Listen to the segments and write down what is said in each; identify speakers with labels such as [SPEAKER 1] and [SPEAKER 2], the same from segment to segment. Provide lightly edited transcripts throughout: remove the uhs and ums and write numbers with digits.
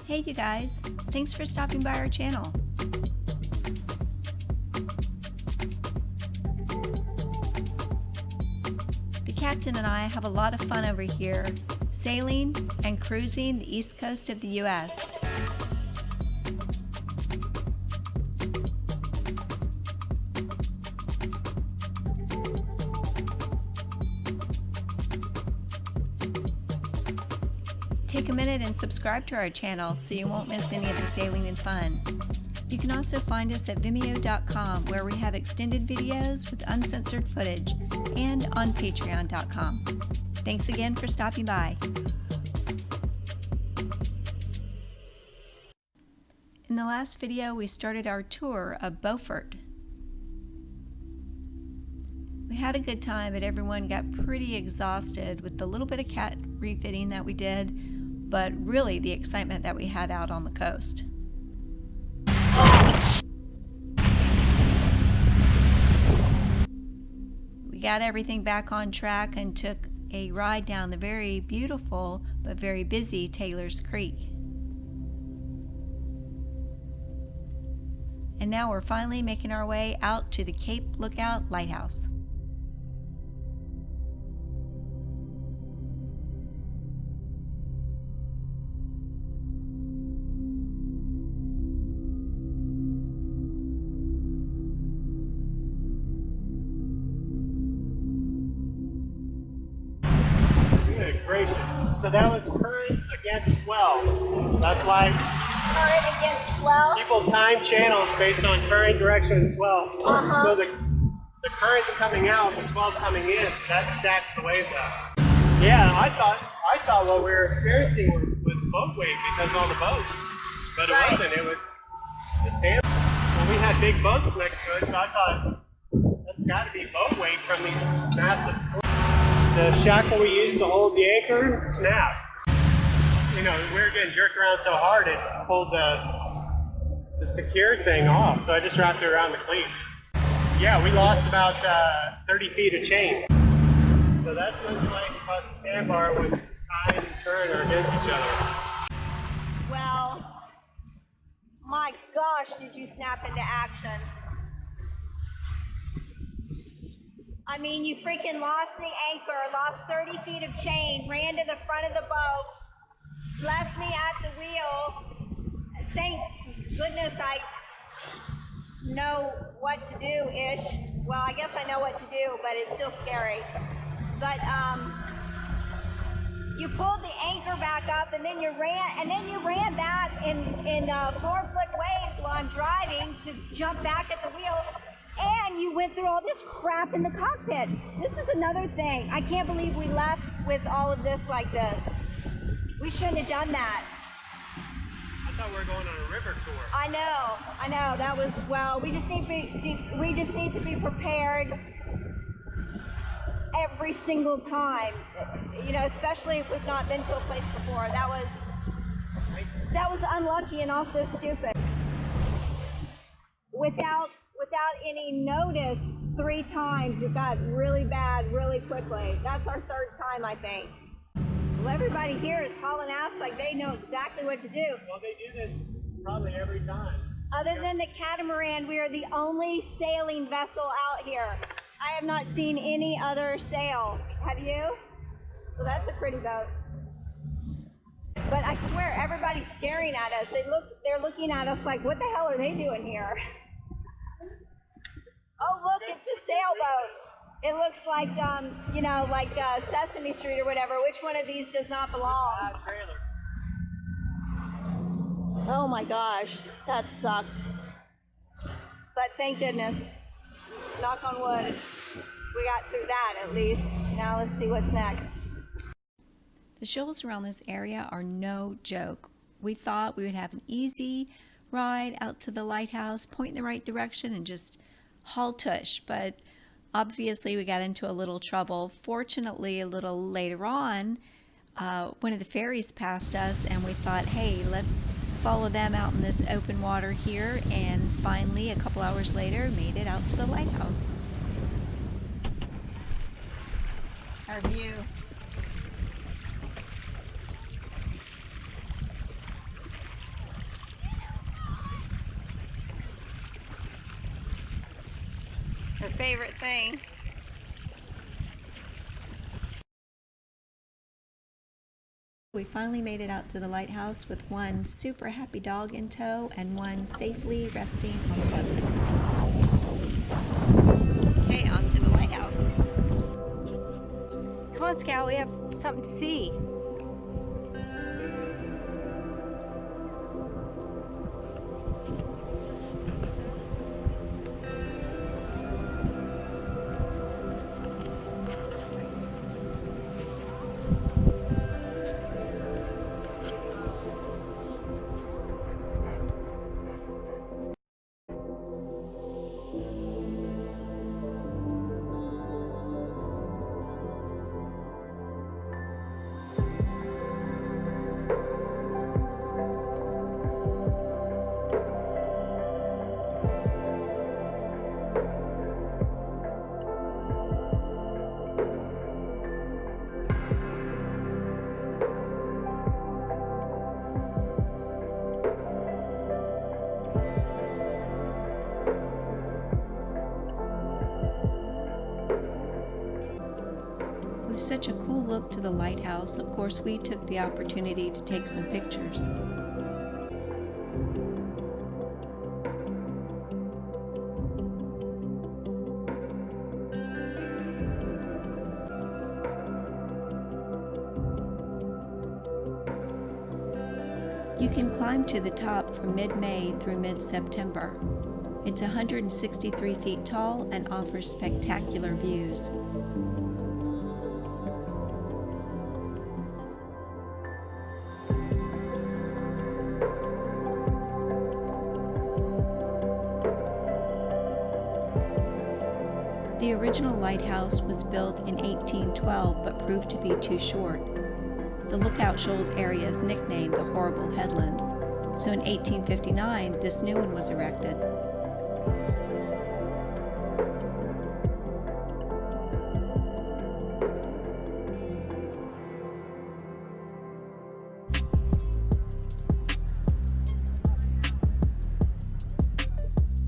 [SPEAKER 1] Hey you guys, thanks for stopping by our channel. The captain and I have a lot of fun over here, sailing and cruising the east coast of the US. Take a minute and subscribe to our channel so you won't miss any of the sailing and fun. You can also find us at Vimeo.com, where we have extended videos with uncensored footage, and on Patreon.com. Thanks again for stopping by. In the last video, we started our tour of Beaufort. We had a good time, but everyone got pretty exhausted with the little bit of cat refitting that we did, but really the excitement that we had out on the coast. We got everything back on track and took a ride down the very beautiful but very busy Taylor's Creek. And now we're finally making our way out to the Cape Lookout Lighthouse.
[SPEAKER 2] So that was current against swell. That's why
[SPEAKER 3] current against swell?
[SPEAKER 2] People time channels based on current direction and swell. So the current's coming out, the swell's coming in, so that stacks the waves up. Yeah, I thought what we were experiencing was boat wave because of all the boats. But it wasn't, it was the sand. Well, we had big boats next to us, so I thought that's gotta be boat wave from these massive storms. The shackle we used to hold the anchor snapped. You know, we were getting jerked around so hard it pulled the secured thing off, so I just wrapped it around the cleat. Yeah, we lost about 30 feet of chain. So that's what it's like across the sandbar when tide and current are against each other.
[SPEAKER 3] Well, my gosh, did you snap into action. I mean, you freaking lost the anchor, lost 30 feet of chain, ran to the front of the boat, left me at the wheel. Thank goodness I know what to do-ish. Well, I guess I know what to do, but it's still scary. But you pulled the anchor back up, and then you ran back in 4-foot waves while I'm driving to jump back at the wheel. And you went through all this crap in the cockpit. This is another thing. I can't believe we left with all of this like this. We shouldn't have done that.
[SPEAKER 2] I thought we were going on a river tour.
[SPEAKER 3] I know. That was, well, we just need to be prepared every single time. You know, especially if we've not been to a place before. That was unlucky and also stupid. Without any notice, 3 times it got really bad really quickly. That's our 3rd time, I think. Well, everybody here is hauling ass like they know exactly what to do.
[SPEAKER 2] Well, they do this probably every time.
[SPEAKER 3] Other than the catamaran, we are the only sailing vessel out here. I have not seen any other sail. Have you? Well, that's a pretty boat. But I swear, everybody's staring at us. They're looking at us like, what the hell are they doing here? Oh, look, it's a sailboat. It looks like, you know, like Sesame Street or whatever. Which one of these does not belong?
[SPEAKER 2] Trailer.
[SPEAKER 3] Oh my gosh, that sucked. But thank goodness, knock on wood, we got through that at least. Now let's see what's next.
[SPEAKER 1] The shoals around this area are no joke. We thought we would have an easy ride out to the lighthouse, point in the right direction, and just haul tush, but obviously we got into a little trouble. Fortunately, a little later on, one of the ferries passed us, and we thought, hey, let's follow them out in this open water here, and finally, a couple hours later, made it out to the lighthouse. Our view. .
[SPEAKER 3] her favorite thing.
[SPEAKER 1] We finally made it out to the lighthouse with one super happy dog in tow and one safely resting on the boat.
[SPEAKER 3] Okay, on to the lighthouse. Come on, Scout, we have something to see.
[SPEAKER 1] With such a cool look to the lighthouse, of course we took the opportunity to take some pictures. You can climb to the top from mid-May through mid-September. It's 163 feet tall and offers spectacular views. The original lighthouse was built in 1812 but proved to be too short. The Lookout Shoals area is nicknamed the Horrible Headlands, so in 1859 this new one was erected.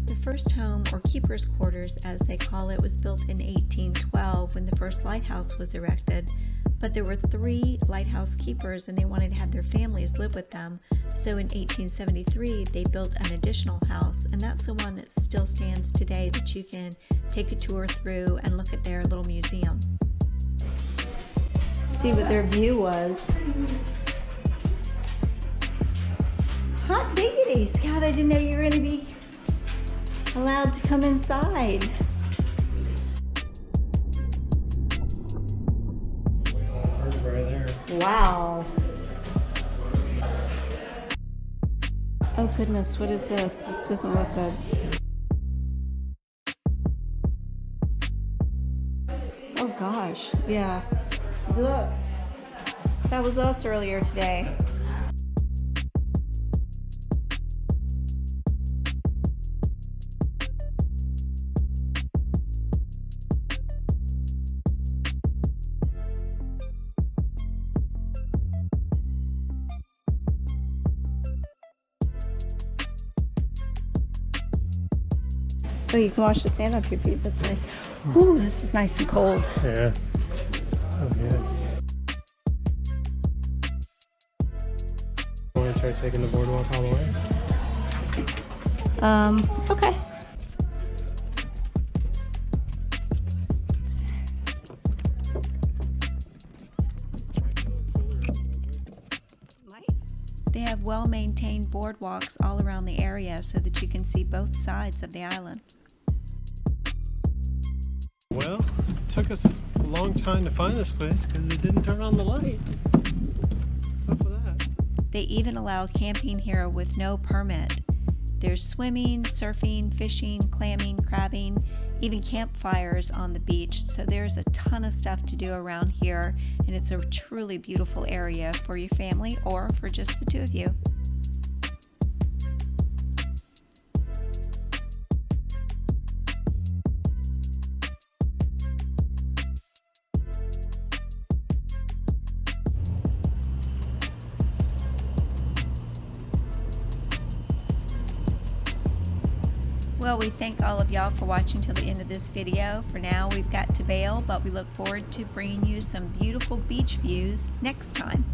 [SPEAKER 1] The first home, or keeper's quarters as they call it, was built in 1812 when the first lighthouse was erected, but there were 3 lighthouse keepers and they wanted to have their families live with them, so in 1873 they built an additional house, and that's the one that still stands today that you can take a tour through and look at their little museum.
[SPEAKER 3] See what their view was. Hot diggity, Scout, I didn't know you were going to be allowed to come inside.
[SPEAKER 2] Right there.
[SPEAKER 3] Wow. Oh goodness, what is this? This doesn't look good. Oh gosh, yeah. Look, that was us earlier today. Oh, you can wash the sand off your feet. That's nice. Ooh, this is nice and cold.
[SPEAKER 2] Yeah. Oh, good. Want to try taking the boardwalk all the way?
[SPEAKER 3] Okay.
[SPEAKER 1] They have well-maintained boardwalks all around the area so that you can see both sides of the island.
[SPEAKER 2] Well, it took us a long time to find this place because it didn't turn on the light. What's up with that?
[SPEAKER 1] They even allow camping here with no permit. There's swimming, surfing, fishing, clamming, crabbing, even campfires on the beach. So there's a ton of stuff to do around here, and it's a truly beautiful area for your family or for just the 2 of you. Well, we thank all of y'all for watching till the end of this video. For now, we've got to bail, but we look forward to bringing you some beautiful beach views next time.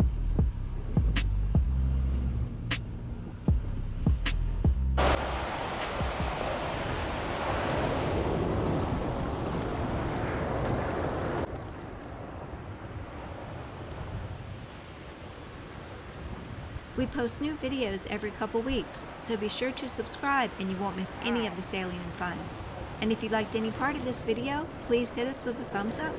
[SPEAKER 1] We post new videos every couple weeks, so be sure to subscribe and you won't miss any of the sailing and fun. And if you liked any part of this video, please hit us with a thumbs up.